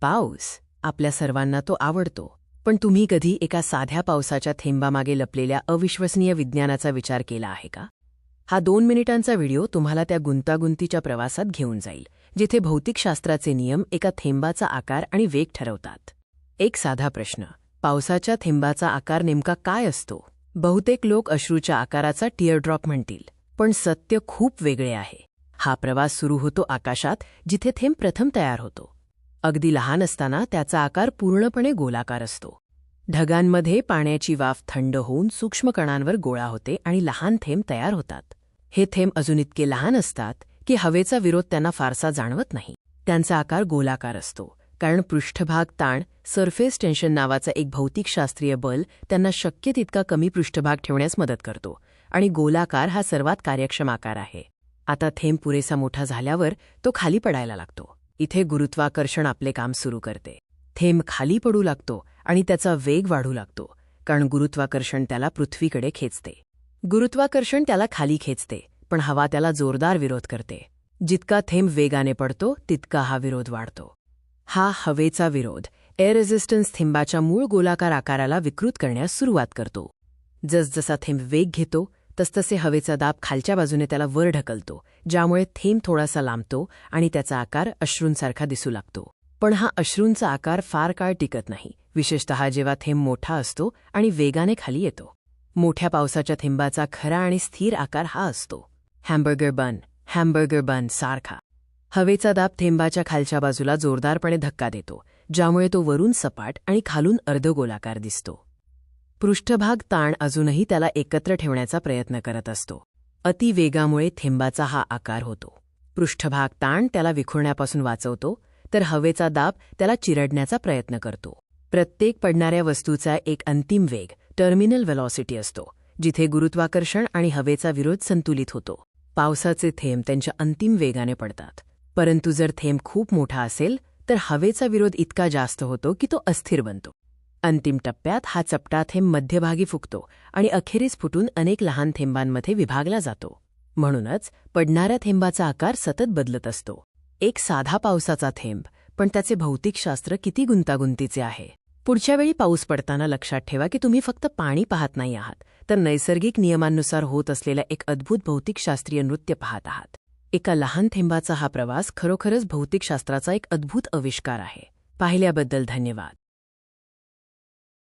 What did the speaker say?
पाऊस आपल्या सर्वांना तो आवडतो, पण तुम्ही कधी एका साध्या पावसाच्या थेंबामागे लपलेल्या अविश्वसनीय विज्ञानाचा विचार केला आहे का? हा 2 मिनिटांचा व्हिडिओ तुम्हाला त्या गुंतागुंतीच्या प्रवासात घेऊन जाईल, जिथे भौतिकशास्त्राचे नियम एका थेंबाचा आकार आणि वेग ठरवतात. एक साधा प्रश्न: पावसाच्या थेंबाचा आकार नेमका काय असतो? बहुतेक लोक अश्रूच्या आकाराचा टिअरड्रॉप म्हणतील, पण सत्य खूप वेगळे आहे. हा प्रवास सुरू होतो आकाशात, जिथे थेंब प्रथम तयार होतो. अगदी लहान असताना त्याचा आकार पूर्णपणे गोलाकार असतो. ढगांमध्ये पाण्याची वाफ थंड होऊन सूक्ष्म कणांवर गोळा होते आणि लहान थेंब तयार होतात. हे थेंब अजून इतके लहान असतात की हवेचा विरोध त्यांना फारसा जाणवत नाही. त्यांचा आकार गोलाकार असतो, कारण पृष्ठभाग ताण, सरफेस टेन्शन नावाचा एक भौतिकशास्त्रीय बल त्यांना शक्य तितका कमी पृष्ठभाग ठेवण्यास मदत करतो, आणि गोलाकार हा सर्वात कार्यक्षम आकार आहे. आता थेंब पुरेसा मोठा झाल्यावर तो खाली पडायला लागतो. इथे गुरुत्वाकर्षण आपले काम सुरू करते. थेंब खाली पडू लागतो आणि त्याचा वेग वाढू लागतो, कारण गुरुत्वाकर्षण त्याला पृथ्वीकडे खेचते. गुरुत्वाकर्षण त्याला खाली खेचते, पण हवा त्याला जोरदार विरोध करते. जितका थेंब वेगाने पडतो तितका हा विरोध वाढतो. हा हवेचा विरोध, एअर रेझिस्टन्स, थेंबाच्या मूळ गोलाकार आकाराला विकृत करण्यास सुरुवात करतो. जसजसा थेंब वेग घेतो तसतसे हवेचा दाब खालच्या बाजूने त्याला वर ढकलतो, ज्यामुळे थेंब थोडासा लांबतो आणि त्याचा आकार अश्रूंसारखा दिसू लागतो. पण हा अश्रूंचा आकार फार काळ टिकत नाही, विशेषतः जेव्हा थेंब मोठा असतो आणि वेगाने खाली येतो. मोठ्या पावसाच्या थेंबाचा खरा आणि स्थिर आकार हा असतो हॅम्बर्गर बन सारखा. हवेचा दाब थेंबाच्या खालच्या बाजूला जोरदारपणे धक्का देतो, ज्यामुळे तो वरून सपाट आणि खालून अर्धगोलाकार दिसतो. पृष्ठभाग ताण अजूनही त्याला एकत्र ठेवण्याचा प्रयत्न करत असतो. अतिवेगामुळे थेंबाचा हा आकार होतो. पृष्ठभाग ताण त्याला विखुरण्यापासून वाचवतो, तर हवेचा दाब त्याला चिरडण्याचा प्रयत्न करतो. प्रत्येक पडणाऱ्या वस्तूचा एक अंतिम वेग, टर्मिनल वेलॉसिटी असतो, जिथे गुरुत्वाकर्षण आणि हवेचा विरोध संतुलित होतो. पावसाचे थेंब त्यांच्या अंतिम वेगाने पडतात, परंतु जर थेंब खूप मोठा असेल तर हवेचा विरोध इतका जास्त होतो की तो अस्थिर बनतो. अंतिम टप्प्यात हा चपटा थेंब मध्यभागी फुगतो आणि अखेरीस फुटून अनेक लहान थेंबांमध्ये विभागला जातो. म्हणूनच पडणाऱ्या थेंबाचा आकार सतत बदलत असतो. एक साधा पावसाचा थेंब, पण त्याचे भौतिकशास्त्र किती गुंतागुंतीचे आहे. पुढच्या वेळी पाऊस पडताना लक्षात ठेवा की तुम्ही फक्त पाणी पाहत नाही आहात, तर नैसर्गिक नियमांनुसार होत असलेल्या एक अद्भुत भौतिकशास्त्रीय नृत्य पाहत आहात. एका लहान थेंबाचा हा प्रवास खरोखरच भौतिकशास्त्राचा एक अद्भुत आविष्कार आहे. पाहिल्याबद्दल धन्यवाद.